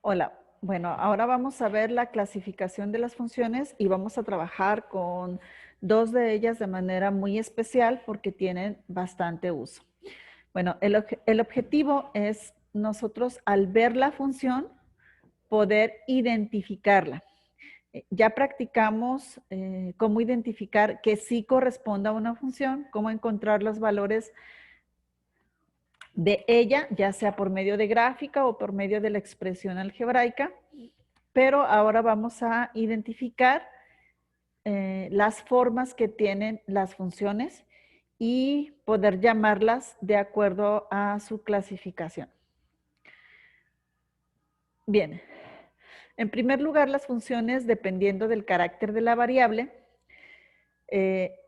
Hola, bueno, ahora vamos a ver la clasificación de las funciones y vamos a trabajar con dos de ellas de manera muy especial porque tienen bastante uso. Bueno, el objetivo es nosotros al ver la función poder identificarla. Ya practicamos cómo identificar que sí corresponda a una función, cómo encontrar los valores de ella, ya sea por medio de gráfica o por medio de la expresión algebraica. Pero ahora vamos a identificar las formas que tienen las funciones y poder llamarlas de acuerdo a su clasificación. Bien, en primer lugar, las funciones, dependiendo del carácter de la variable, eh,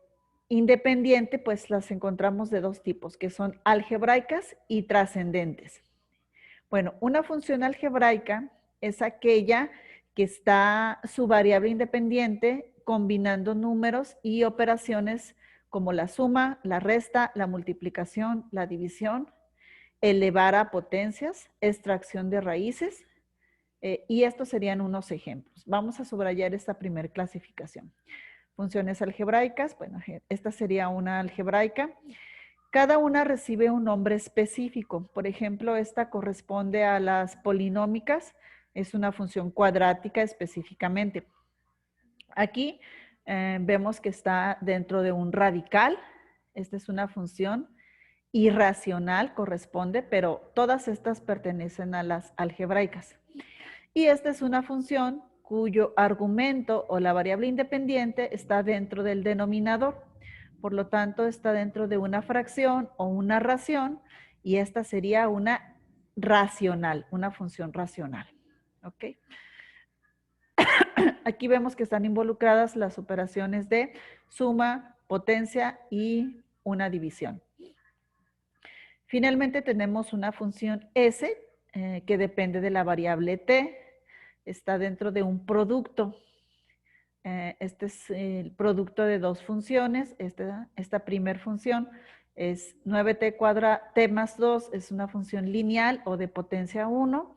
independiente, pues las encontramos de dos tipos, que son algebraicas y trascendentes. Bueno, una función algebraica es aquella que está su variable independiente combinando números y operaciones como la suma, la resta, la multiplicación, la división, elevar a potencias, extracción de raíces, y estos serían unos ejemplos. Vamos a subrayar esta primera clasificación. Funciones algebraicas, bueno, esta sería una algebraica. Cada una recibe un nombre específico. Por ejemplo, esta corresponde a las polinómicas, es una función cuadrática específicamente. Aquí vemos que está dentro de un radical. Esta es una función irracional, corresponde, pero todas estas pertenecen a las algebraicas. Y esta es una función cuyo argumento o la variable independiente está dentro del denominador. Por lo tanto, está dentro de una fracción o una ración y esta sería una racional, una función racional. ¿Ok? Aquí vemos que están involucradas las operaciones de suma, potencia y una división. Finalmente tenemos una función S que depende de la variable t, está dentro de un producto. Este es el producto de dos funciones. Esta primera función es 9t cuadrado, t más 2 es una función lineal o de potencia 1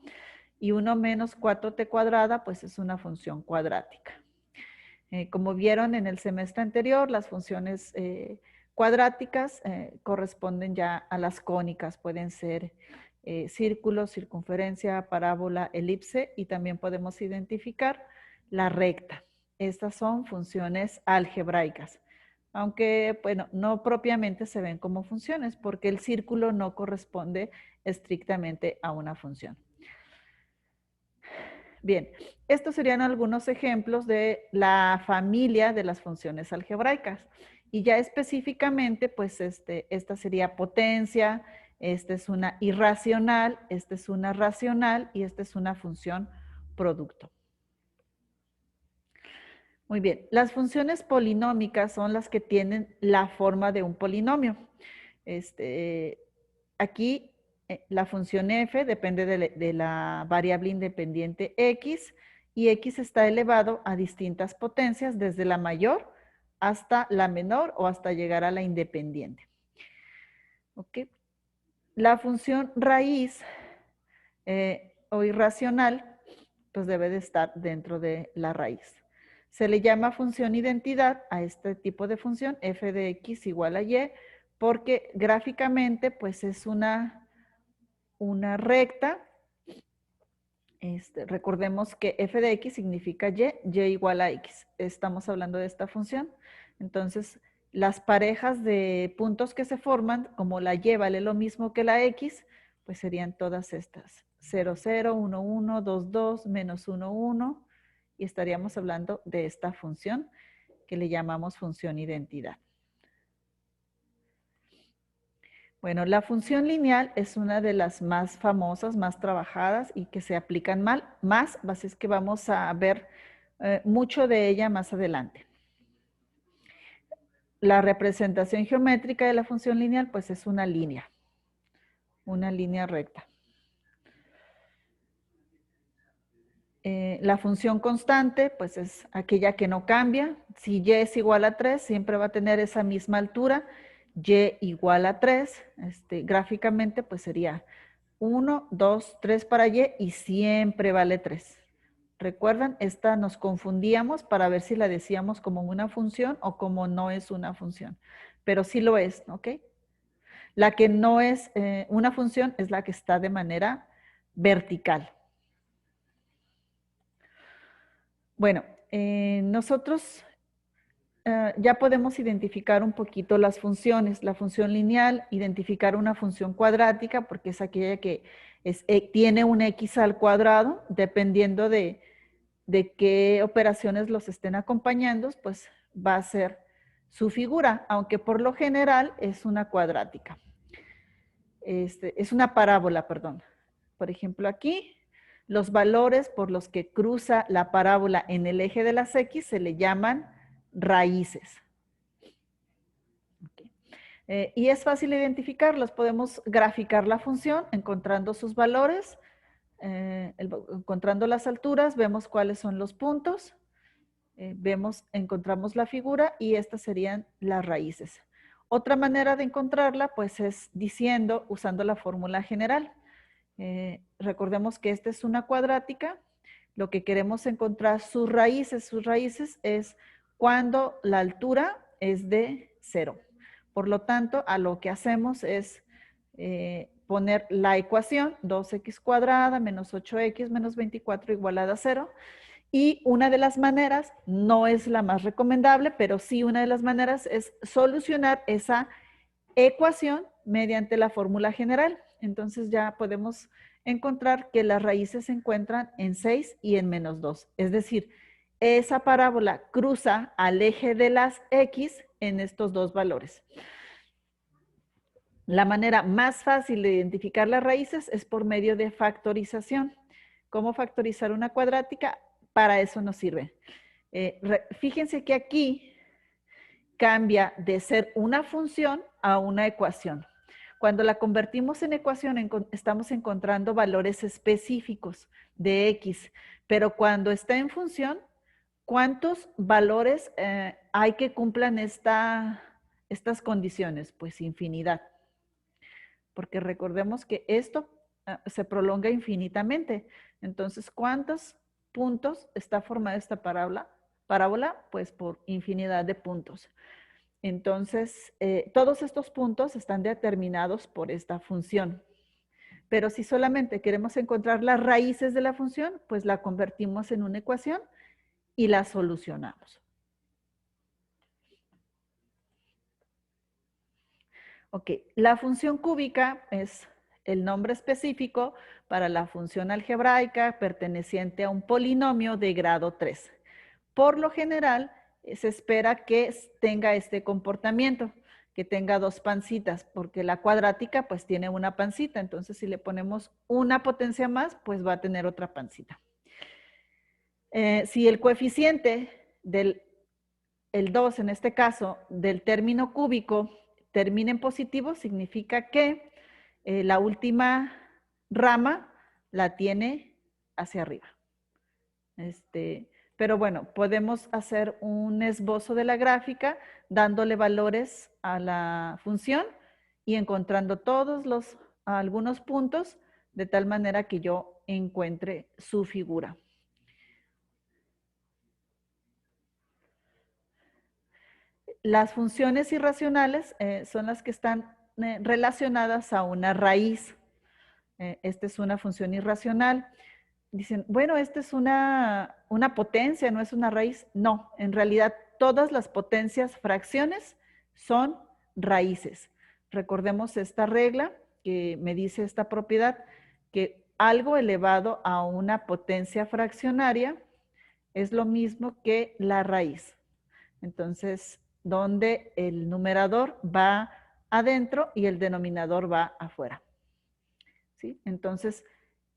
y 1 menos 4t cuadrada pues es una función cuadrática. Como vieron en el semestre anterior, las funciones cuadráticas corresponden ya a las cónicas, pueden ser círculo, circunferencia, parábola, elipse y también podemos identificar la recta. Estas son funciones algebraicas, aunque bueno, no propiamente se ven como funciones porque el círculo no corresponde estrictamente a una función. Bien, estos serían algunos ejemplos de la familia de las funciones algebraicas. Y ya específicamente, pues esta sería potencia, esta es una irracional, esta es una racional y esta es una función producto. Muy bien, las funciones polinómicas son las que tienen la forma de un polinomio. Aquí la función f depende de la variable independiente x y x está elevado a distintas potencias desde la mayor hasta la menor o hasta llegar a la independiente. ¿Okay? La función raíz o irracional pues debe de estar dentro de la raíz. Se le llama función identidad a este tipo de función, f de x igual a y, porque gráficamente pues es una recta. Recordemos que f de x significa y igual a x. Estamos hablando de esta función. Entonces, las parejas de puntos que se forman, como la y vale lo mismo que la x, pues serían todas estas. 0, 0, 1, 1, 2, 2, menos 1, 1. Y estaríamos hablando de esta función que le llamamos función identidad. Bueno, la función lineal es una de las más famosas, más trabajadas y que se aplican más, así es que vamos a ver mucho de ella más adelante. La representación geométrica de la función lineal pues es una línea recta. La función constante pues es aquella que no cambia. Si y es igual a 3, siempre va a tener esa misma altura. Y igual a 3, gráficamente pues sería 1, 2, 3 para y siempre vale 3. ¿Recuerdan? Esta nos confundíamos para ver si la decíamos como una función o como no es una función. Pero sí lo es, ¿ok? La que no es una función es la que está de manera vertical. Bueno, nosotros ya podemos identificar un poquito las funciones. La función lineal, identificar una función cuadrática, porque es aquella que tiene un x al cuadrado, dependiendo de qué operaciones los estén acompañando, pues va a ser su figura, aunque por lo general es una cuadrática. Es una parábola, perdón. Por ejemplo, aquí los valores por los que cruza la parábola en el eje de las X se le llaman raíces. Okay. Y es fácil identificarlos. Podemos graficar la función encontrando sus valores, encontrando las alturas, vemos cuáles son los puntos, encontramos la figura y estas serían las raíces. Otra manera de encontrarla pues es diciendo, usando la fórmula general. Recordemos que esta es una cuadrática. Lo que queremos encontrar sus raíces es cuando la altura es de 0. Por lo tanto, a lo que hacemos es poner la ecuación 2x cuadrada menos 8x menos 24 igualada a 0. Y una de las maneras, no es la más recomendable, pero sí una de las maneras es solucionar esa ecuación mediante la fórmula general. Entonces ya podemos encontrar que las raíces se encuentran en 6 y en menos 2. Es decir, esa parábola cruza al eje de las X en estos dos valores. La manera más fácil de identificar las raíces es por medio de factorización. ¿Cómo factorizar una cuadrática? Para eso nos sirve. Fíjense que aquí cambia de ser una función a una ecuación. Cuando la convertimos en ecuación, estamos encontrando valores específicos de X, pero cuando está en función, ¿cuántos valores hay que cumplan estas condiciones? Pues infinidad. Porque recordemos que esto se prolonga infinitamente. Entonces, ¿cuántos puntos está formada esta parábola? Pues por infinidad de puntos. Entonces, todos estos puntos están determinados por esta función. Pero si solamente queremos encontrar las raíces de la función, pues la convertimos en una ecuación y la solucionamos. Ok, la función cúbica es el nombre específico para la función algebraica perteneciente a un polinomio de grado 3. Por lo general, se espera que tenga este comportamiento, que tenga dos pancitas, porque la cuadrática pues tiene una pancita, entonces si le ponemos una potencia más, pues va a tener otra pancita. Si el coeficiente el 2 en este caso, del término cúbico termina en positivo, significa que la última rama la tiene hacia arriba. Pero bueno, podemos hacer un esbozo de la gráfica dándole valores a la función y encontrando algunos puntos de tal manera que yo encuentre su figura. Las funciones irracionales son las que están relacionadas a una raíz. Esta es una función irracional. Dicen, bueno, esta es una potencia, no es una raíz. No, en realidad todas las potencias fracciones son raíces. Recordemos esta regla que me dice esta propiedad, que algo elevado a una potencia fraccionaria es lo mismo que la raíz. Entonces, donde el numerador va adentro y el denominador va afuera. ¿Sí? Entonces,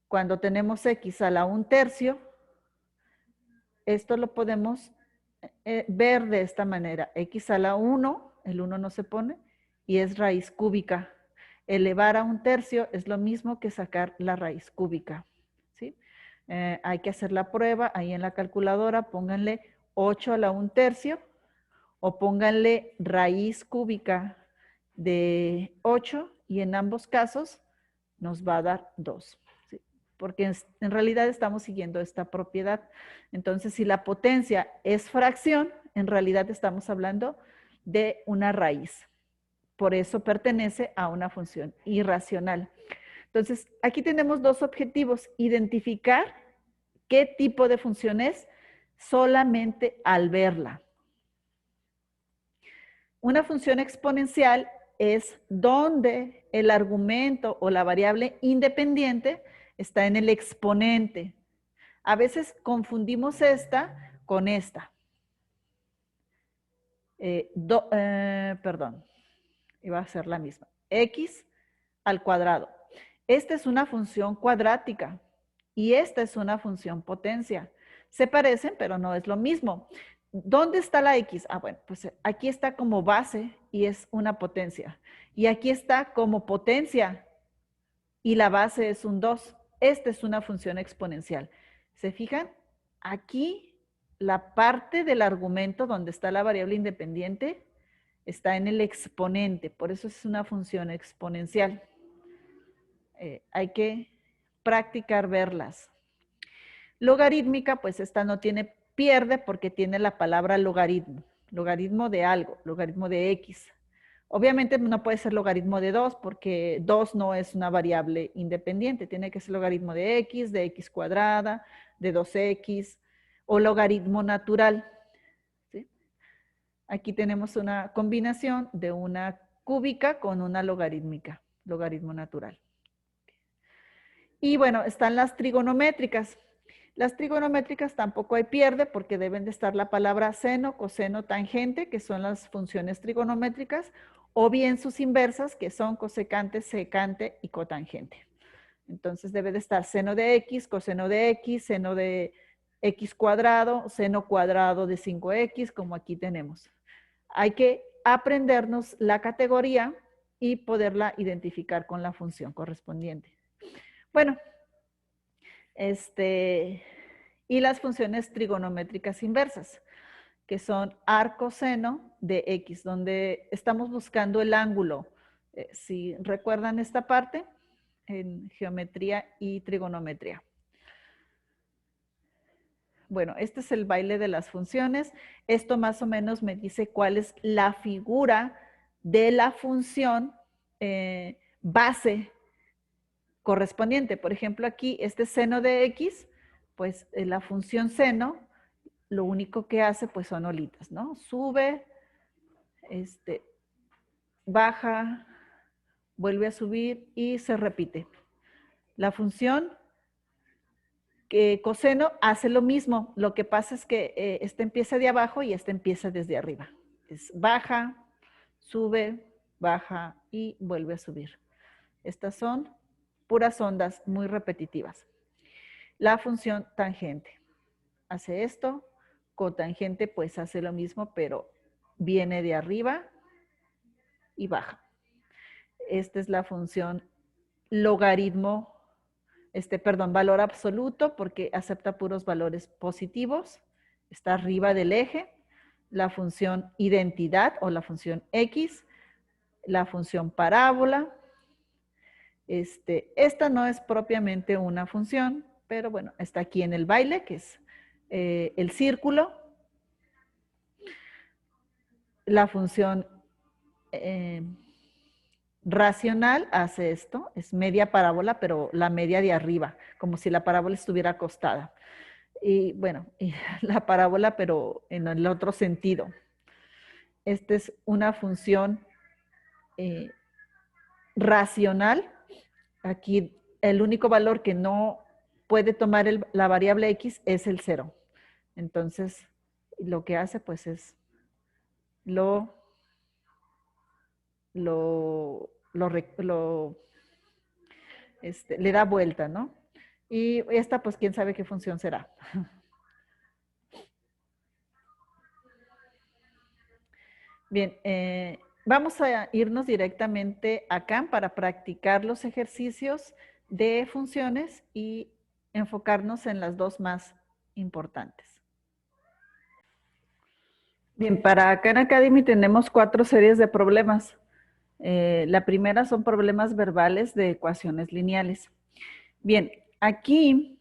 cuando tenemos x a la 1/3, esto lo podemos ver de esta manera. X a la 1, el 1 no se pone, y es raíz cúbica. Elevar a 1/3 es lo mismo que sacar la raíz cúbica. ¿Sí? Hay que hacer la prueba, ahí en la calculadora pónganle 8 a la 1/3 o pónganle raíz cúbica de 8 y en ambos casos nos va a dar 2. ¿Sí? Porque en realidad estamos siguiendo esta propiedad. Entonces, si la potencia es fracción, en realidad estamos hablando de una raíz. Por eso pertenece a una función irracional. Entonces, aquí tenemos dos objetivos. Identificar qué tipo de función es solamente al verla. Una función exponencial es donde el argumento o la variable independiente está en el exponente. A veces confundimos esta con esta. Perdón, iba a ser la misma. X al cuadrado. Esta es una función cuadrática y esta es una función potencia. Se parecen, pero no es lo mismo. ¿Dónde está la X? Ah, bueno, pues aquí está como base y es una potencia. Y aquí está como potencia y la base es un 2. Esta es una función exponencial. ¿Se fijan? Aquí la parte del argumento donde está la variable independiente está en el exponente, por eso es una función exponencial. Hay que practicar verlas. Logarítmica, pues esta no tiene pierde porque tiene la palabra logaritmo. Logaritmo de algo, logaritmo de X. Obviamente no puede ser logaritmo de 2 porque 2 no es una variable independiente. Tiene que ser logaritmo de X cuadrada, de 2X o logaritmo natural. ¿Sí? Aquí tenemos una combinación de una cúbica con una logarítmica, logaritmo natural. Y bueno, están las trigonométricas. Las trigonométricas tampoco hay pierde porque deben de estar la palabra seno, coseno, tangente, que son las funciones trigonométricas, o bien sus inversas, que son cosecante, secante y cotangente. Entonces debe de estar seno de X, coseno de X, seno de X cuadrado, seno cuadrado de 5X, como aquí tenemos. Hay que aprendernos la categoría y poderla identificar con la función correspondiente. Bueno, y las funciones trigonométricas inversas, que son arco seno de X, donde estamos buscando el ángulo. Si recuerdan esta parte, en geometría y trigonometría. Bueno, este es el baile de las funciones. Esto más o menos me dice cuál es la figura de la función base correspondiente. Por ejemplo, aquí este seno de X, pues la función seno, lo único que hace pues son olitas, ¿no? Sube, baja, vuelve a subir y se repite. La función coseno hace lo mismo. Lo que pasa es que este empieza de abajo y este empieza desde arriba. Es baja, sube, baja y vuelve a subir. Estas son puras ondas muy repetitivas. La función tangente hace esto. Cotangente pues hace lo mismo, pero viene de arriba y baja. Esta es la función logaritmo, valor absoluto porque acepta puros valores positivos. Está arriba del eje. La función identidad o la función X. La función parábola. Esta no es propiamente una función, pero bueno, está aquí en el baile, que es el círculo. La función racional hace esto, es media parábola, pero la media de arriba, como si la parábola estuviera acostada. Y bueno, y la parábola, pero en el otro sentido. Esta es una función racional. Aquí el único valor que no puede tomar la variable X es el 0. Entonces, lo que hace pues es le da vuelta, ¿no? Y esta pues quién sabe qué función será. Bien, vamos a irnos directamente acá para practicar los ejercicios de funciones y enfocarnos en las dos más importantes. Bien, para Khan Academy tenemos 4 series de problemas. La primera son problemas verbales de ecuaciones lineales. Bien, aquí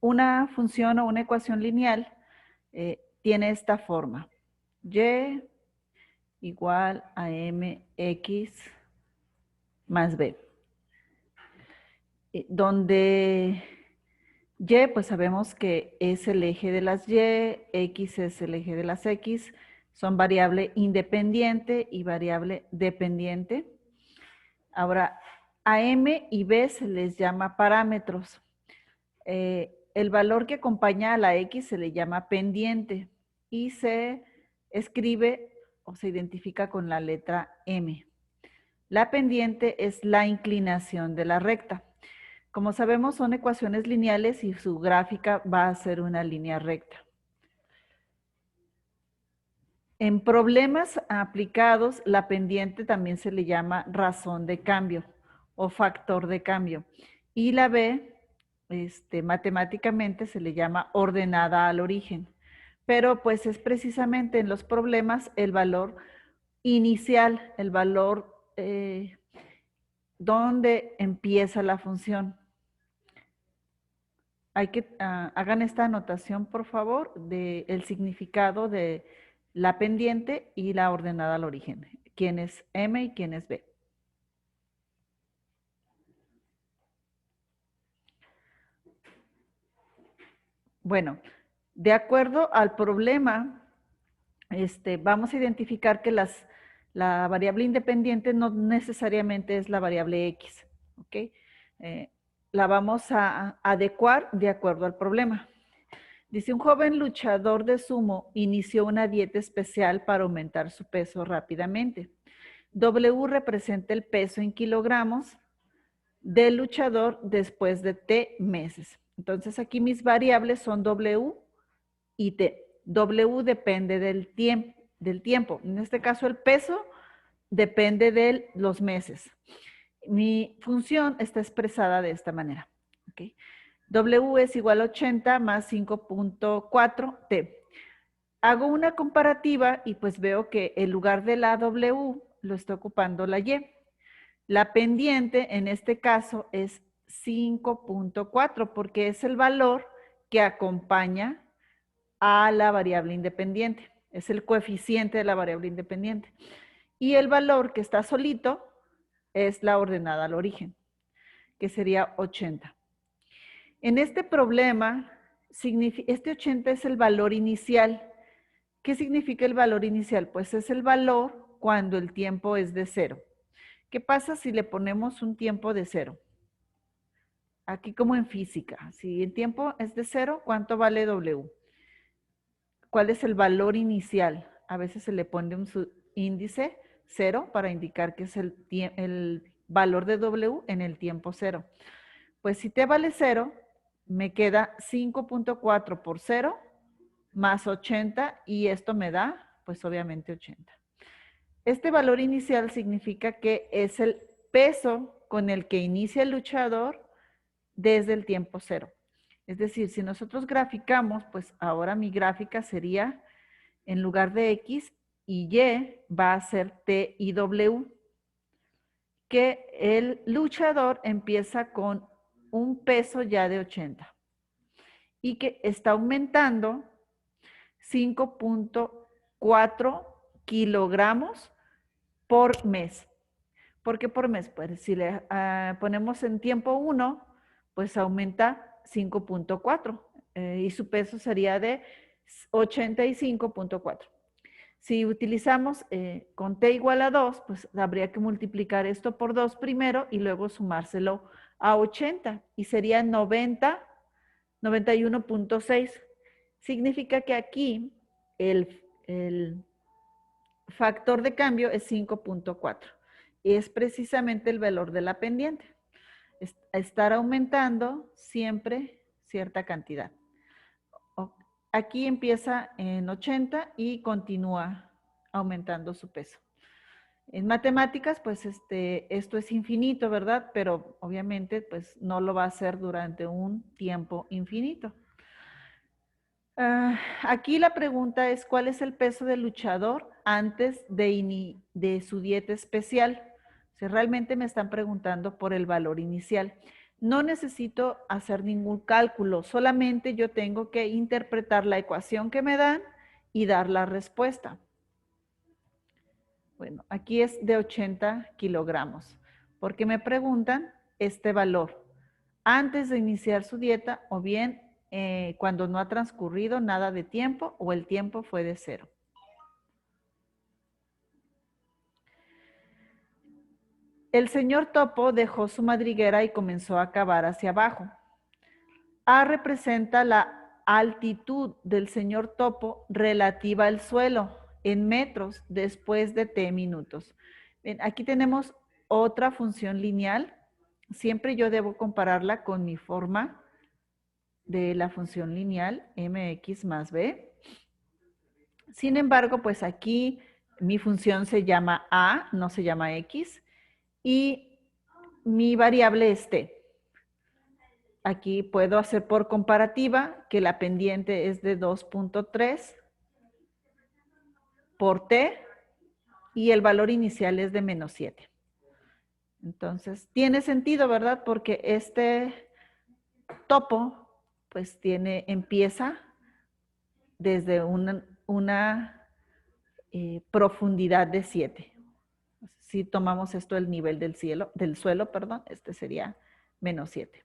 una función o una ecuación lineal tiene esta forma. Y igual a mx más b. Donde y, pues sabemos que es el eje de las y, x es el eje de las x, son variable independiente y variable dependiente. Ahora, a m y b se les llama parámetros. El valor que acompaña a la x se le llama pendiente y se escribe o se identifica con la letra m. La pendiente es la inclinación de la recta. Como sabemos, son ecuaciones lineales y su gráfica va a ser una línea recta. En problemas aplicados, la pendiente también se le llama razón de cambio o factor de cambio. Y la B, matemáticamente se le llama ordenada al origen. Pero pues es precisamente en los problemas el valor inicial, el valor donde empieza la función. Hagan esta anotación, por favor, del significado de la pendiente y la ordenada al origen. ¿Quién es M y quién es B? Bueno, de acuerdo al problema, vamos a identificar que la variable independiente no necesariamente es la variable X, ¿ok? La vamos a adecuar de acuerdo al problema. Dice, un joven luchador de sumo inició una dieta especial para aumentar su peso rápidamente. W representa el peso en kilogramos del luchador después de T meses. Entonces aquí mis variables son W y T. W depende del tiempo. En este caso el peso depende de los meses. Mi función está expresada de esta manera. ¿Okay? W es igual a 80 más 5.4 T. Hago una comparativa y pues veo que en lugar de la W lo está ocupando la Y. La pendiente en este caso es 5.4 porque es el valor que acompaña a la variable independiente. Es el coeficiente de la variable independiente. Y el valor que está solito es la ordenada al origen, que sería 80. En este problema, este 80 es el valor inicial. ¿Qué significa el valor inicial? Pues es el valor cuando el tiempo es de 0. ¿Qué pasa si le ponemos un tiempo de 0? Aquí como en física, si el tiempo es de 0, ¿cuánto vale W? ¿Cuál es el valor inicial? A veces se le pone un índice 0 para indicar que es el valor de W en el tiempo 0. Pues si T vale 0, me queda 5.4 por 0 más 80 y esto me da, pues obviamente 80. Este valor inicial significa que es el peso con el que inicia el luchador desde el tiempo 0. Es decir, si nosotros graficamos, pues ahora mi gráfica sería, en lugar de X y Y, va a ser T y W, que el luchador empieza con un peso ya de 80 y que está aumentando 5.4 kilogramos por mes. ¿Por qué por mes? Pues si le ponemos en tiempo 1, pues aumenta 5.4 y su peso sería de 85.4. Si utilizamos con t igual a 2, pues habría que multiplicar esto por 2 primero y luego sumárselo a 80 y sería 91.6. Significa que aquí el factor de cambio es 5.4 y es precisamente el valor de la pendiente. Estar aumentando siempre cierta cantidad. Aquí empieza en 80 y continúa aumentando su peso. En matemáticas, pues esto es infinito, ¿verdad? Pero obviamente, pues no lo va a hacer durante un tiempo infinito. Aquí la pregunta es, ¿cuál es el peso del luchador antes de su dieta especial? Si realmente me están preguntando por el valor inicial. No necesito hacer ningún cálculo, solamente yo tengo que interpretar la ecuación que me dan y dar la respuesta. Bueno, aquí es de 80 kilogramos, porque me preguntan este valor antes de iniciar su dieta o bien cuando no ha transcurrido nada de tiempo o el tiempo fue de 0. El señor Topo dejó su madriguera y comenzó a cavar hacia abajo. A representa la altitud del señor Topo relativa al suelo en metros después de T minutos. Bien, aquí tenemos otra función lineal. Siempre yo debo compararla con mi forma de la función lineal mx más b. Sin embargo, pues aquí mi función se llama a, no se llama x, y mi variable es t. Aquí puedo hacer por comparativa que la pendiente es de 2.3 por t y el valor inicial es de menos 7. Entonces, tiene sentido, ¿verdad? Porque este topo, pues empieza desde una profundidad de 7. Si tomamos esto el nivel del suelo, perdón, este sería menos 7.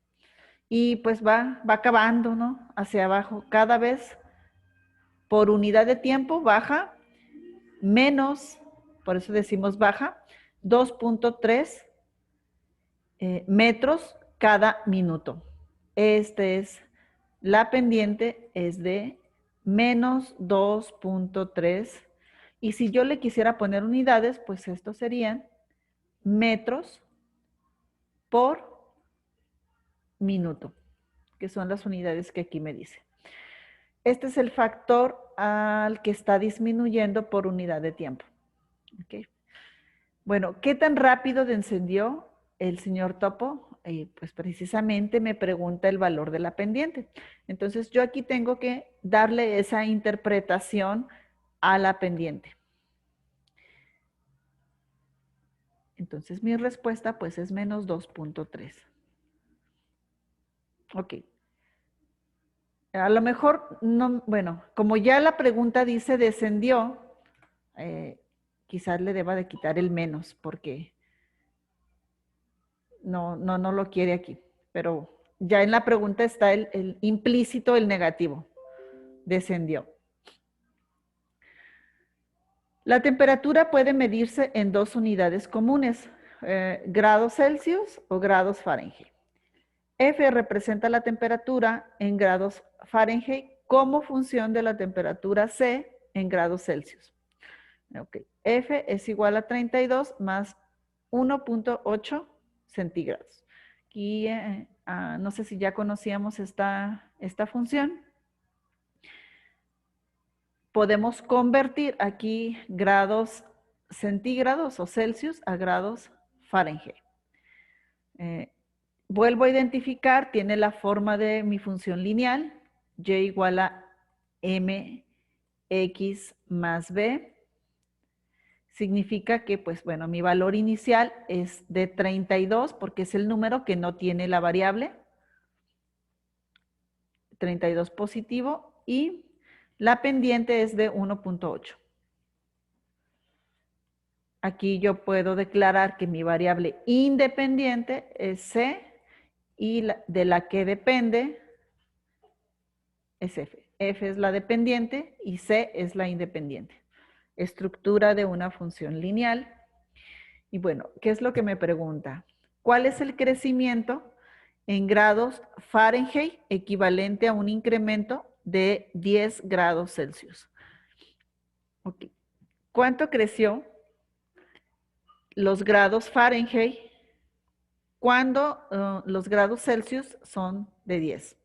Y pues va acabando, ¿no? Hacia abajo. Cada vez por unidad de tiempo baja menos, por eso decimos baja, 2.3 metros cada minuto. La pendiente es de menos 2.3. Y si yo le quisiera poner unidades, pues estos serían metros por minuto, que son las unidades que aquí me dice. Este es el factor al que está disminuyendo por unidad de tiempo. ¿Okay? Bueno, ¿qué tan rápido descendió el señor Topo? Pues precisamente me pregunta el valor de la pendiente. Entonces yo aquí tengo que darle esa interpretación a la pendiente. Entonces mi respuesta pues es menos 2.3. Ok. A lo mejor, no, bueno, como ya la pregunta dice descendió, quizás le deba de quitar el menos porque no lo quiere aquí. Pero ya en la pregunta está el implícito, el negativo. Descendió. La temperatura puede medirse en dos unidades comunes, grados Celsius o grados Fahrenheit. F representa la temperatura en grados Fahrenheit como función de la temperatura C en grados Celsius. Okay. F es igual a 32 más 1.8 centígrados. Aquí no sé si ya conocíamos esta función. Podemos convertir aquí grados centígrados o Celsius a grados Fahrenheit. Vuelvo a identificar, tiene la forma de mi función lineal, y igual a mx más b. Significa que, pues bueno, mi valor inicial es de 32 porque es el número que no tiene la variable. 32 positivo y la pendiente es de 1.8. Aquí yo puedo declarar que mi variable independiente es C y de la que depende es F. F es la dependiente y C es la independiente. Estructura de una función lineal. Y bueno, ¿qué es lo que me pregunta? ¿Cuál es el crecimiento en grados Fahrenheit equivalente a un incremento de 10 grados Celsius? Okay. ¿Cuánto creció los grados Fahrenheit cuando los grados Celsius son de 10?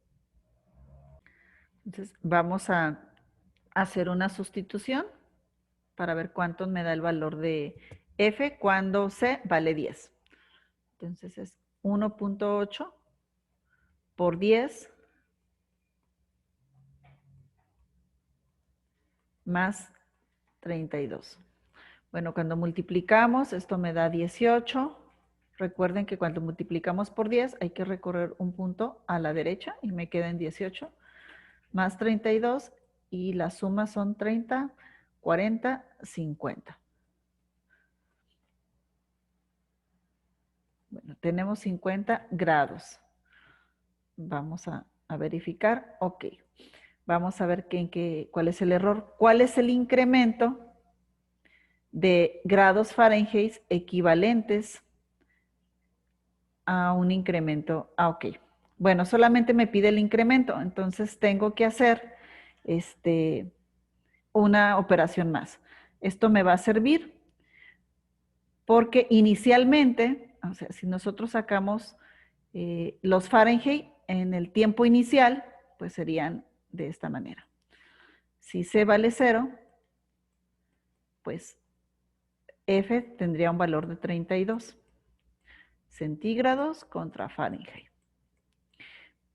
Entonces, vamos a hacer una sustitución para ver cuánto me da el valor de F cuando C vale 10. Entonces, es 1.8 por 10 más 32. Bueno, cuando multiplicamos, esto me da 18. Recuerden que cuando multiplicamos por 10 hay que recorrer un punto a la derecha y me queda en 18 más 32 y la suma son 30, 40, 50. Bueno, tenemos 50 grados. Vamos a verificar. Ok. Vamos a ver cuál es el error. ¿Cuál es el incremento de grados Fahrenheit equivalentes a un incremento? Ok. Bueno, solamente me pide el incremento, entonces tengo que hacer una operación más. Esto me va a servir porque inicialmente, o sea, si nosotros sacamos los Fahrenheit en el tiempo inicial, pues serían de esta manera. Si C vale 0, pues F tendría un valor de 32 centígrados contra Fahrenheit.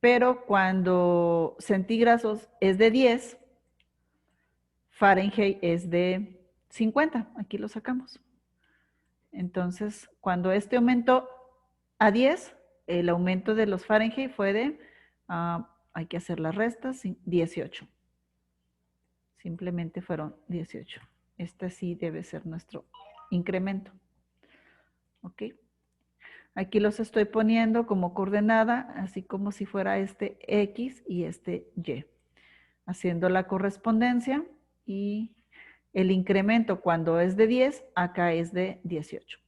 Pero cuando centígrados es de 10, Fahrenheit es de 50. Aquí lo sacamos. Entonces, cuando este aumentó a 10, el aumento de los Fahrenheit fue de, hay que hacer las restas, 18. Simplemente fueron 18. Este sí debe ser nuestro incremento. ¿Ok? Aquí los estoy poniendo como coordenada, así como si fuera este X y este Y. Haciendo la correspondencia y el incremento cuando es de 10, acá es de 18.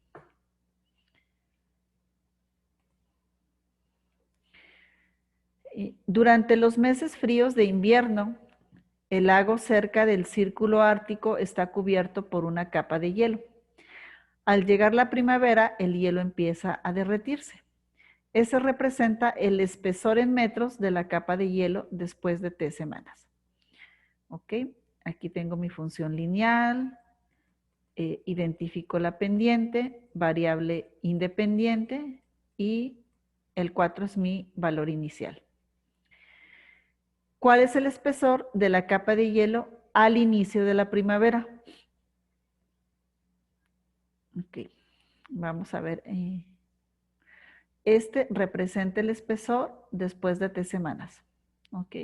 Durante los meses fríos de invierno, el lago cerca del círculo ártico está cubierto por una capa de hielo. Al llegar la primavera, el hielo empieza a derretirse. Ese representa el espesor en metros de la capa de hielo después de 3 semanas. ¿Ok? Aquí tengo mi función lineal, identifico la pendiente, variable independiente y el 4 es mi valor inicial. ¿Cuál es el espesor de la capa de hielo al inicio de la primavera? Ok, vamos a ver. Este representa el espesor después de 3 semanas. Ok.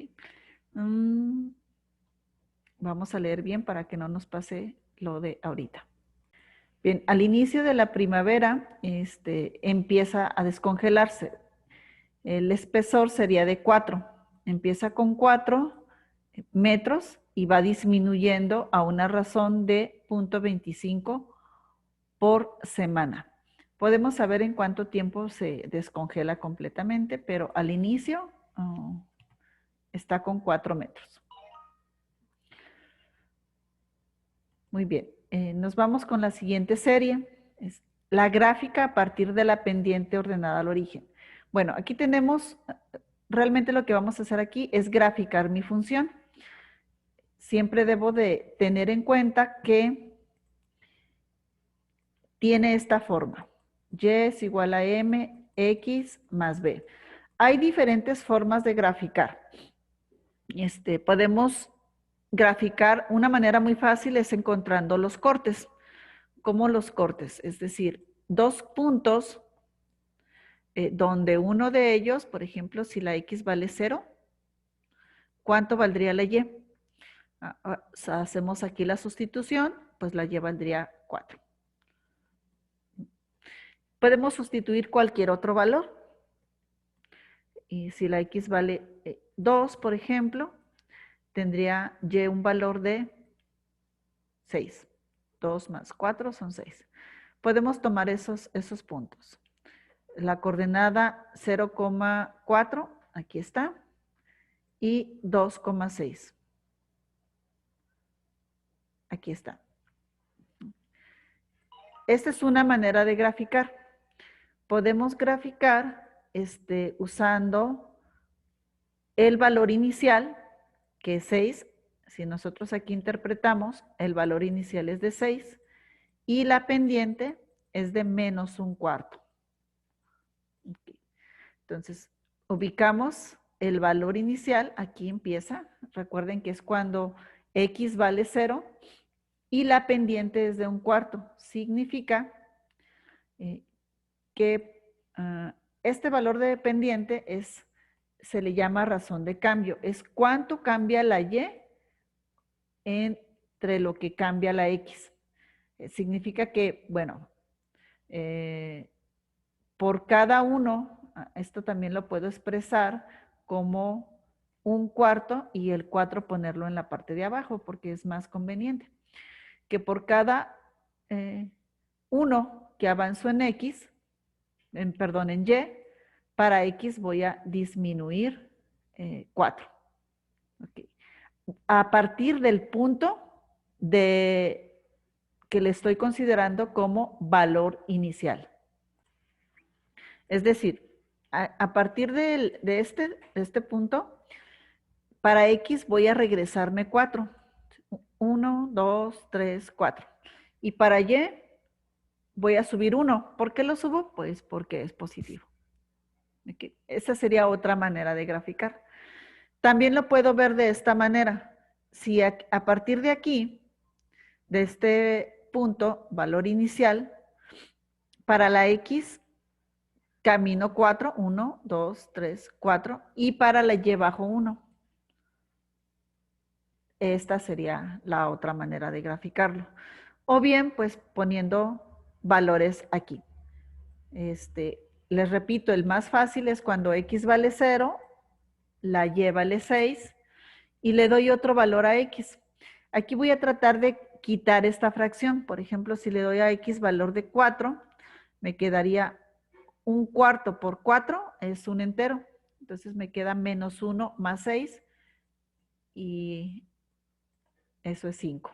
Vamos a leer bien para que no nos pase lo de ahorita. Bien, al inicio de la primavera empieza a descongelarse. El espesor sería de 4. Empieza con 4 metros y va disminuyendo a una razón de 0.25 por semana. Podemos saber en cuánto tiempo se descongela completamente, pero al inicio está con 4 metros. Muy bien, nos vamos con la siguiente serie. Es la gráfica a partir de la pendiente ordenada al origen. Bueno, aquí tenemos, realmente lo que vamos a hacer aquí es graficar mi función. Siempre debo de tener en cuenta que tiene esta forma. Y es igual a M, X más B. Hay diferentes formas de graficar. Podemos graficar, una manera muy fácil es encontrando los cortes. ¿Cómo los cortes? Es decir, dos puntos donde uno de ellos, por ejemplo, si la X vale 0, ¿cuánto valdría la Y? Hacemos aquí la sustitución, pues la Y valdría 4. Podemos sustituir cualquier otro valor. Y si la X vale 2, por ejemplo, tendría Y un valor de 6. 2 más 4 son 6. Podemos tomar esos puntos. La coordenada 0,4, aquí está, y 2,6. Aquí está. Esta es una manera de graficar. Podemos graficar usando el valor inicial, que es 6. Si nosotros aquí interpretamos, el valor inicial es de 6 y la pendiente es de menos un cuarto. Okay. Entonces, ubicamos el valor inicial, aquí empieza. Recuerden que es cuando X vale 0 y la pendiente es de 1/4. Significa que este valor de pendiente se le llama razón de cambio. Es cuánto cambia la Y entre lo que cambia la X. Significa que, bueno, por cada uno, esto también lo puedo expresar como 1/4 y el 4 ponerlo en la parte de abajo porque es más conveniente. Que por cada 1 que avanzo en X, en Y, para X voy a disminuir 4. Okay. A partir del punto que le estoy considerando como valor inicial. Es decir, a partir de este punto, para X voy a regresarme 4. 1, 2, 3, 4. Y para Y voy a subir 1. ¿Por qué lo subo? Pues porque es positivo. Okay. Esa sería otra manera de graficar. También lo puedo ver de esta manera. Si a partir de aquí, de este punto, valor inicial, para la X camino 4, 1, 2, 3, 4, y para la Y bajo 1. Esta sería la otra manera de graficarlo. O bien, pues poniendo valores aquí. Les repito, el más fácil es cuando X vale 0, la Y vale 6, y le doy otro valor a X. Aquí voy a tratar de quitar esta fracción. Por ejemplo, si le doy a X valor de 4, me quedaría 1/4 por 4 es un entero. Entonces me queda menos 1 más 6 y eso es 5.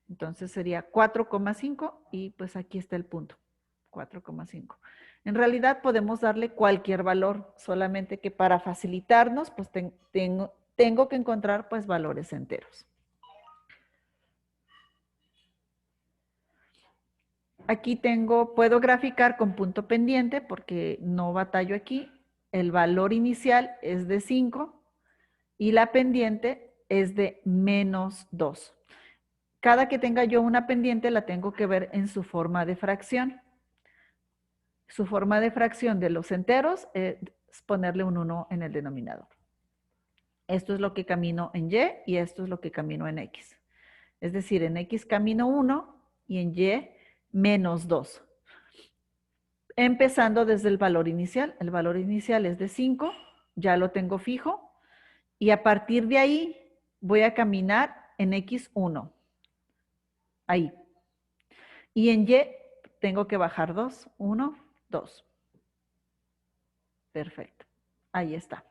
Entonces sería 4,5 y pues aquí está el punto, 4,5. En realidad podemos darle cualquier valor, solamente que para facilitarnos pues tengo que encontrar pues valores enteros. Aquí puedo graficar con punto pendiente porque no batallo aquí. El valor inicial es de 5 y la pendiente es de menos 2. Cada que tenga yo una pendiente la tengo que ver en su forma de fracción. Su forma de fracción de los enteros es ponerle un 1 en el denominador. Esto es lo que camino en Y y esto es lo que camino en X. Es decir, en X camino 1 y en Y menos 2. Empezando desde el valor inicial. El valor inicial es de 5, ya lo tengo fijo. Y a partir de ahí voy a caminar en X1. Ahí. Y en Y tengo que bajar 2. 1, 2. Perfecto. Ahí está.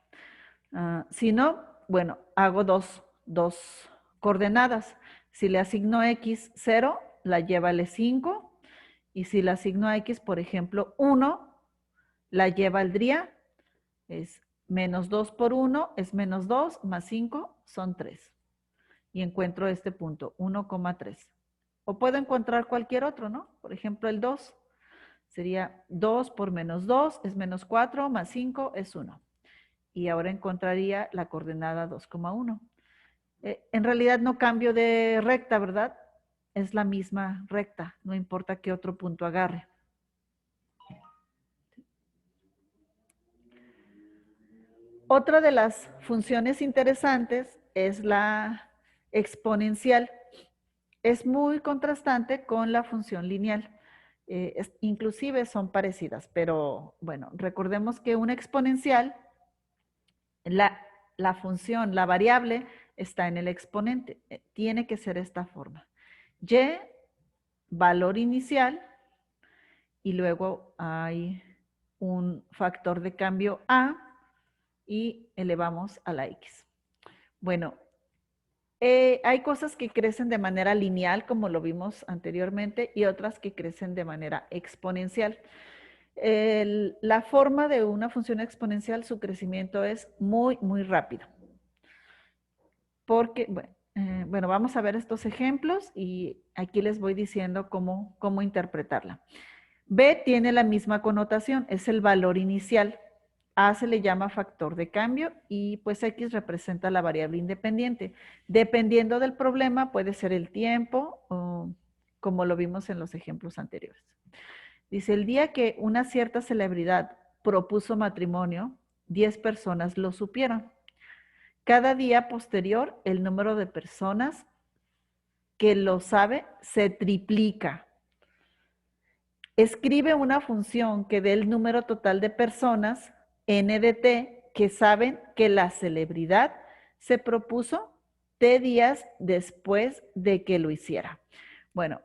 Si no, bueno, hago dos coordenadas. Si le asigno X 0, la Y vale 5. Y si le asigno a X, por ejemplo, 1, la Y valdría, es menos 2 por 1, es menos 2, más 5, son 3. Y encuentro este punto, 1,3. O puedo encontrar cualquier otro, ¿no? Por ejemplo, el 2. Sería 2 por menos 2 es menos 4, más 5 es 1. Y ahora encontraría la coordenada 2,1. En realidad no cambio de recta, ¿verdad? Es la misma recta, no importa qué otro punto agarre. Otra de las funciones interesantes es la exponencial. Es muy contrastante con la función lineal. Inclusive son parecidas, pero bueno, recordemos que una exponencial, la función, la variable, está en el exponente. Tiene que ser esta forma. Y, valor inicial, y luego hay un factor de cambio A y elevamos a la X. Bueno, hay cosas que crecen de manera lineal, como lo vimos anteriormente, y otras que crecen de manera exponencial. La forma de una función exponencial, su crecimiento es muy, muy rápido. Porque, bueno, vamos a ver estos ejemplos y aquí les voy diciendo cómo interpretarla. B tiene la misma connotación, es el valor inicial. A se le llama factor de cambio y pues X representa la variable independiente. Dependiendo del problema puede ser el tiempo, o, como lo vimos en los ejemplos anteriores. Dice, el día que una cierta celebridad propuso matrimonio, 10 personas lo supieron. Cada día posterior, el número de personas que lo sabe se triplica. Escribe una función que dé el número total de personas, n de t, que saben que la celebridad se propuso t días después de que lo hiciera. Bueno,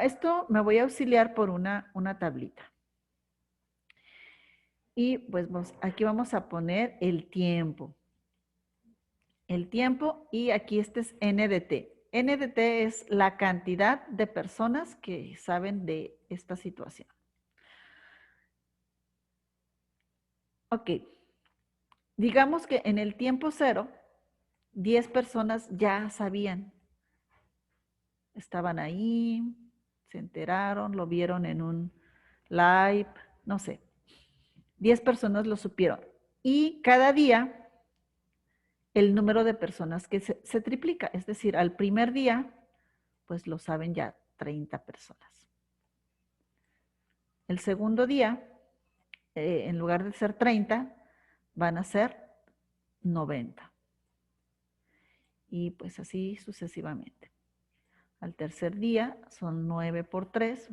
esto me voy a auxiliar por una tablita. Y pues aquí vamos a poner el tiempo. El tiempo y aquí este es n de t. N de t es la cantidad de personas que saben de esta situación. Ok, digamos que en el tiempo cero, 10 personas ya sabían. Estaban ahí, se enteraron, lo vieron en un live, no sé. 10 personas lo supieron. Y cada día el número de personas que se triplica. Es decir, al primer día, pues lo saben ya 30 personas. El segundo día, en lugar de ser 30, van a ser 90. Y pues así sucesivamente. Al tercer día son 9 por 3.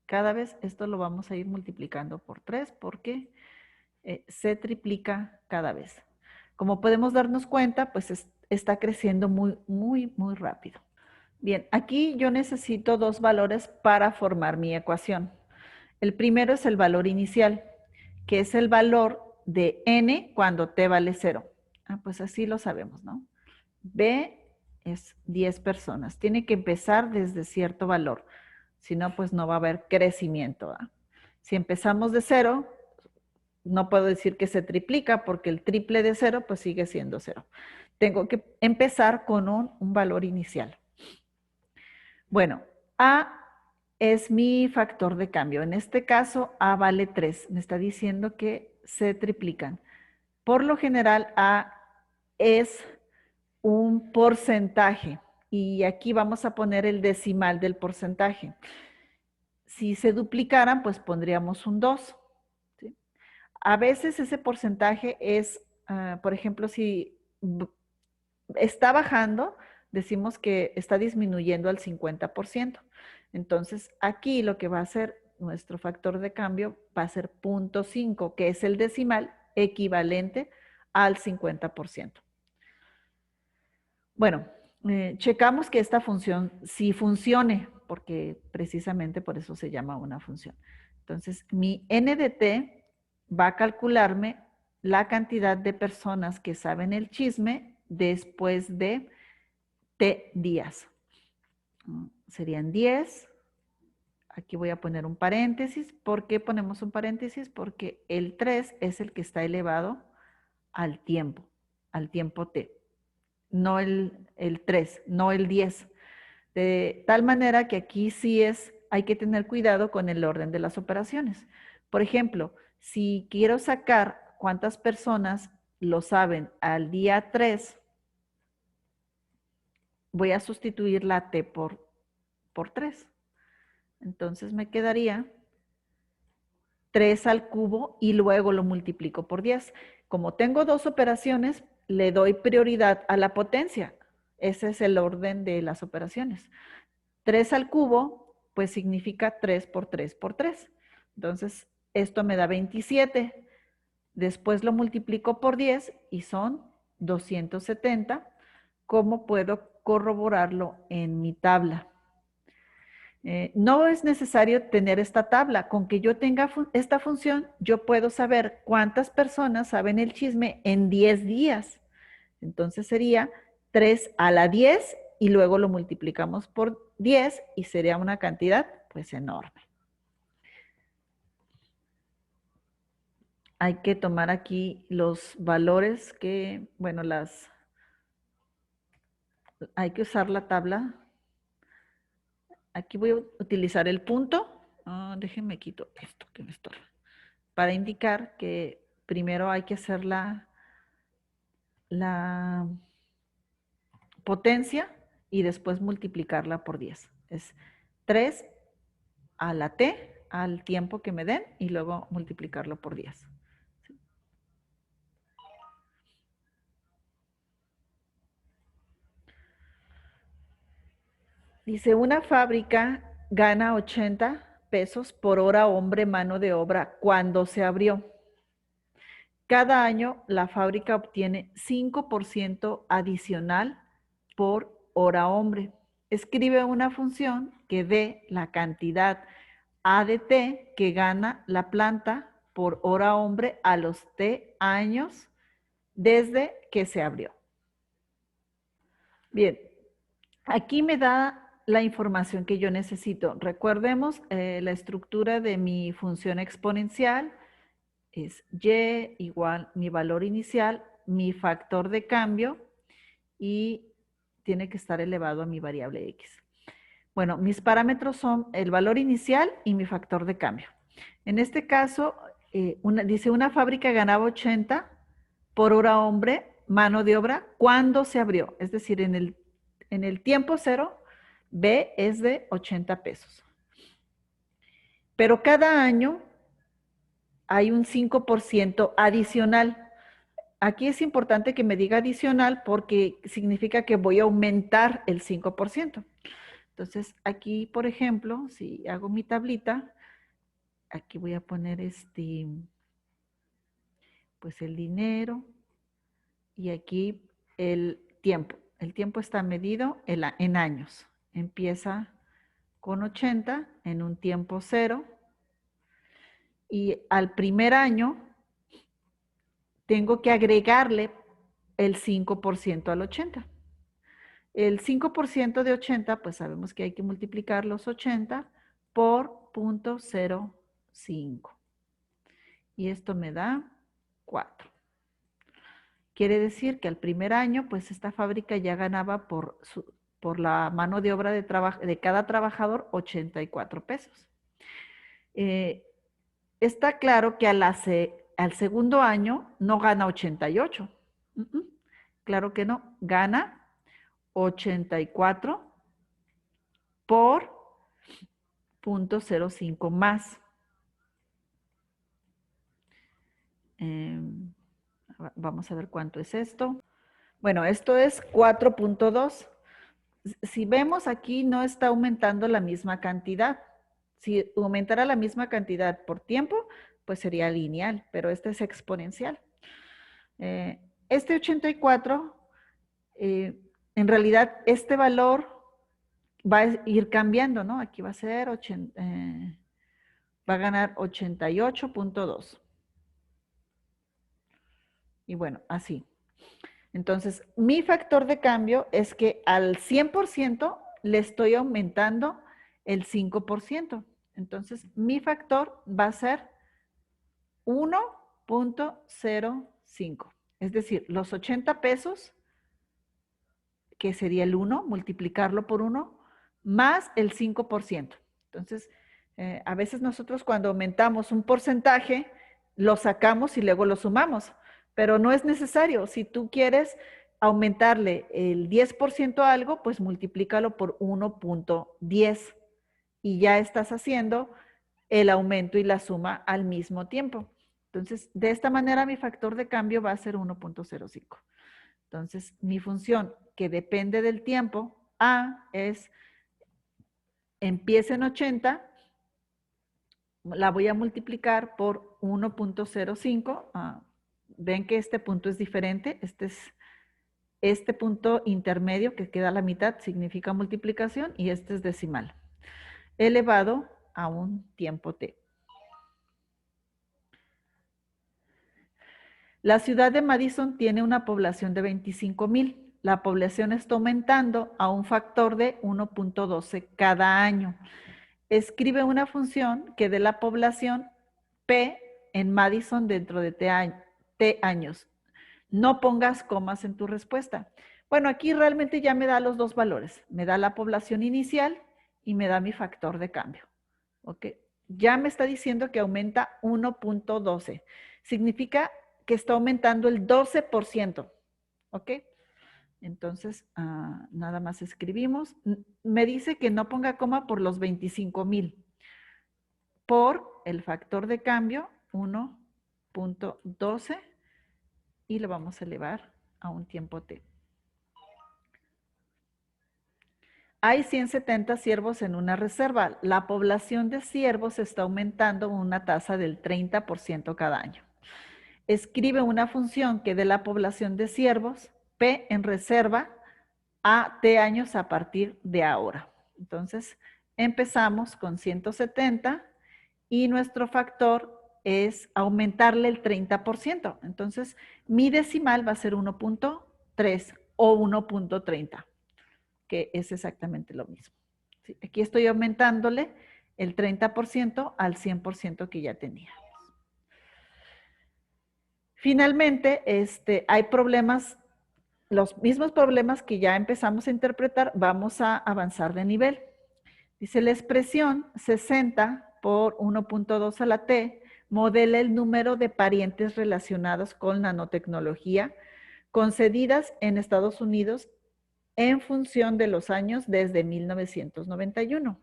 Cada vez esto lo vamos a ir multiplicando por 3 porque se triplica cada vez. Como podemos darnos cuenta, pues está creciendo muy, muy, muy rápido. Bien, aquí yo necesito dos valores para formar mi ecuación. El primero es el valor inicial, que es el valor de n cuando t vale 0. Pues así lo sabemos, ¿no? B es 10 personas. Tiene que empezar desde cierto valor. Si no, pues no va a haber crecimiento. ¿Ah? Si empezamos de 0, no puedo decir que se triplica porque el triple de 0 pues sigue siendo 0. Tengo que empezar con un valor inicial. Bueno, A es mi factor de cambio. En este caso, A vale 3. Me está diciendo que se triplican. Por lo general, A es un porcentaje y aquí vamos a poner el decimal del porcentaje. Si se duplicaran, pues pondríamos un 2. ¿Sí? A veces ese porcentaje es, por ejemplo, si está bajando, decimos que está disminuyendo al 50%. Entonces, aquí lo que va a hacer nuestro factor de cambio va a ser 0.5, que es el decimal equivalente al 50%. Bueno, checamos que esta función sí funcione, porque precisamente por eso se llama una función. Entonces, mi n de t va a calcularme la cantidad de personas que saben el chisme después de t días. Serían 10. Aquí voy a poner un paréntesis. ¿Por qué ponemos un paréntesis? Porque el 3 es el que está elevado al tiempo t. No el 3, no el 10. De tal manera que aquí sí hay que tener cuidado con el orden de las operaciones. Por ejemplo, si quiero sacar cuántas personas lo saben al día 3, voy a sustituir la t por 3. Entonces me quedaría 3 al cubo y luego lo multiplico por 10. Como tengo dos operaciones, le doy prioridad a la potencia. Ese es el orden de las operaciones. 3 al cubo, pues significa 3 por 3 por 3. Entonces, esto me da 27. Después lo multiplico por 10 y son 270. ¿Cómo puedo corroborarlo en mi tabla? No es necesario tener esta tabla. Con que yo tenga esta función, yo puedo saber cuántas personas saben el chisme en 10 días. Entonces sería 3 a la 10 y luego lo multiplicamos por 10 y sería una cantidad pues enorme. Hay que tomar aquí los valores que, bueno, hay que usar la tabla. Aquí voy a utilizar el punto. Déjenme quito esto que me estorba. Para indicar que primero hay que hacer la potencia y después multiplicarla por 10. Es 3 a la t, al tiempo que me den, y luego multiplicarlo por 10. Dice, una fábrica gana 80 pesos por hora hombre mano de obra cuando se abrió. Cada año la fábrica obtiene 5% adicional por hora hombre. Escribe una función que dé la cantidad A de T que gana la planta por hora hombre a los T años desde que se abrió. Bien, aquí me da la información que yo necesito. Recordemos la estructura de mi función exponencial. Es y igual mi valor inicial, mi factor de cambio y tiene que estar elevado a mi variable x. Bueno, mis parámetros son el valor inicial y mi factor de cambio. En este caso, dice una fábrica ganaba 80 por hora hombre, mano de obra, cuando se abrió. Es decir, en el tiempo cero, B es de 80 pesos. Pero cada año hay un 5% adicional. Aquí es importante que me diga adicional porque significa que voy a aumentar el 5%. Entonces, aquí, por ejemplo, si hago mi tablita, aquí voy a poner pues el dinero y aquí el tiempo. El tiempo está medido en años. Empieza con 80 en un tiempo cero y al primer año tengo que agregarle el 5% al 80. El 5% de 80, pues sabemos que hay que multiplicar los 80 por 0.05. Y esto me da 4. Quiere decir que al primer año, pues esta fábrica ya ganaba por la mano de obra de cada trabajador 84 pesos. Está claro que al segundo año no gana 88. Claro que no, gana 84 por 0.05 más. Vamos a ver cuánto es esto. Bueno, esto es 4.2. Si vemos aquí no está aumentando la misma cantidad. Si aumentara la misma cantidad por tiempo, pues sería lineal, pero este es exponencial. Este 84, en realidad este valor va a ir cambiando, ¿no? Aquí va a ser, va a ganar 88.2. Y bueno, así. Entonces, mi factor de cambio es que al 100% le estoy aumentando el 5%. Entonces, mi factor va a ser 1.05. Es decir, los 80 pesos, que sería el 1, multiplicarlo por 1, más el 5%. Entonces, a veces nosotros cuando aumentamos un porcentaje, lo sacamos y luego lo sumamos, pero no es necesario. Si tú quieres aumentarle el 10% a algo, pues multiplícalo por 1.10 y ya estás haciendo el aumento y la suma al mismo tiempo. Entonces, de esta manera mi factor de cambio va a ser 1.05. Entonces, mi función que depende del tiempo, A, es empieza en 80, la voy a multiplicar por 1.05. Ven que este punto es diferente. Este punto intermedio que queda a la mitad significa multiplicación y este es decimal, elevado a un tiempo t. La ciudad de Madison tiene una población de 25,000. La población está aumentando a un factor de 1.12 cada año. Escribe una función que dé la población P en Madison dentro de T años. No pongas comas en tu respuesta. Bueno, aquí realmente ya me da los dos valores. Me da la población inicial y me da mi factor de cambio. ¿Ok? Ya me está diciendo que aumenta 1.12. significa que está aumentando el 12%, ¿ok? Entonces, nada más escribimos. Me dice que no ponga coma por los 25,000, por el factor de cambio 1.12 y lo vamos a elevar a un tiempo t. Hay 170 ciervos en una reserva. La población de ciervos está aumentando una tasa del 30% cada año. Escribe una función que dé la población de ciervos, P en reserva, a T años a partir de ahora. Entonces, empezamos con 170 y nuestro factor es aumentarle el 30%. Entonces, mi decimal va a ser 1.3 o 1.30, que es exactamente lo mismo. ¿Sí? Aquí estoy aumentándole el 30% al 100% que ya tenía. Finalmente, hay problemas, los mismos problemas que ya empezamos a interpretar, vamos a avanzar de nivel. Dice, la expresión 60 por 1.2 a la t modela el número de parientes relacionados con nanotecnología concedidas en Estados Unidos en función de los años desde 1991.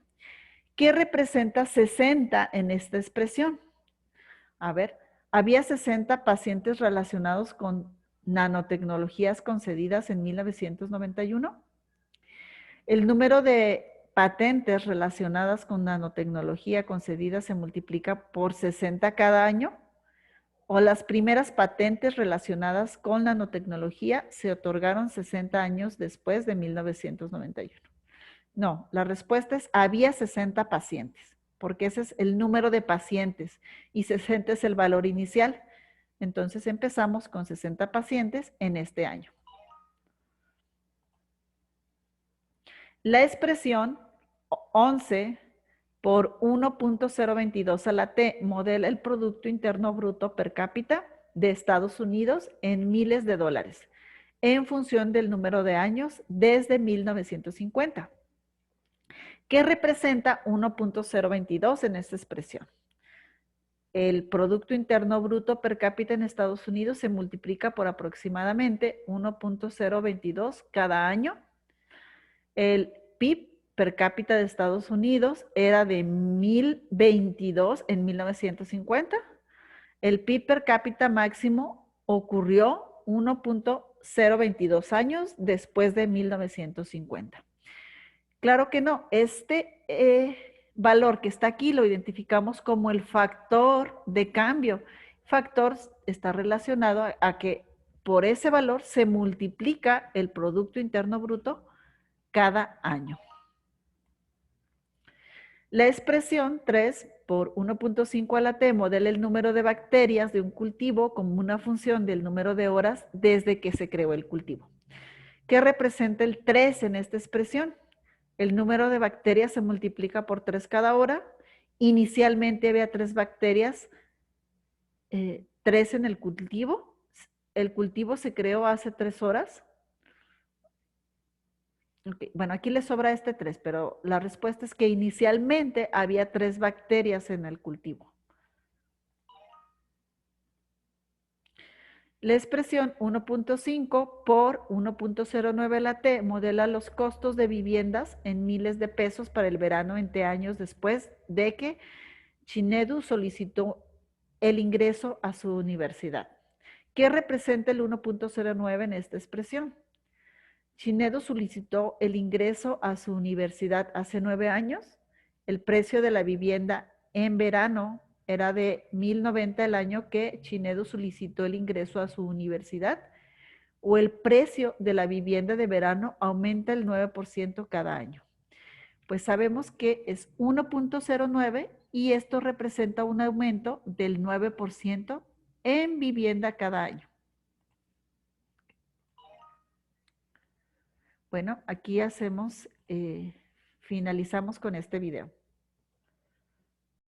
¿Qué representa 60 en esta expresión? A ver, había 60 pacientes relacionados con nanotecnologías concedidas en 1991. El número de patentes relacionadas con nanotecnología concedidas se multiplica por 60 cada año, o las primeras patentes relacionadas con nanotecnología se otorgaron 60 años después de 1991. No, la respuesta es había 60 pacientes, porque ese es el número de pacientes y 60 es el valor inicial. Entonces empezamos con 60 pacientes en este año. La expresión 11 por 1.022 a la t modela el Producto Interno Bruto per cápita de Estados Unidos en miles de dólares, en función del número de años desde 1950. ¿Qué representa 1.022 en esta expresión? El Producto Interno Bruto per cápita en Estados Unidos se multiplica por aproximadamente 1.022 cada año. El PIB per cápita de Estados Unidos era de 1.022 en 1950. El PIB per cápita máximo ocurrió 1.022 años después de 1950. Claro que no, valor que está aquí lo identificamos como el factor de cambio. Factor está relacionado a que por ese valor se multiplica el Producto Interno Bruto cada año. La expresión 3 por 1.5 a la t modela el número de bacterias de un cultivo como una función del número de horas desde que se creó el cultivo. ¿Qué representa el 3 en esta expresión? El número de bacterias se multiplica por 3 cada hora. Inicialmente había 3 bacterias, 3 en el cultivo. El cultivo se creó hace 3 horas. Okay. Bueno, aquí le sobra este 3, pero la respuesta es que inicialmente había 3 bacterias en el cultivo. La expresión 1.5 por 1.09 la t modela los costos de viviendas en miles de pesos para el verano 20 años después de que Chinedu solicitó el ingreso a su universidad. ¿Qué representa el 1.09 en esta expresión? Chinedu solicitó el ingreso a su universidad hace 9 años. El precio de la vivienda en verano era de 1,090 el año que Chinedu solicitó el ingreso a su universidad, o el precio de la vivienda de verano aumenta el 9% cada año. Pues sabemos que es 1.09 y esto representa un aumento del 9% en vivienda cada año. Bueno, aquí finalizamos con este video.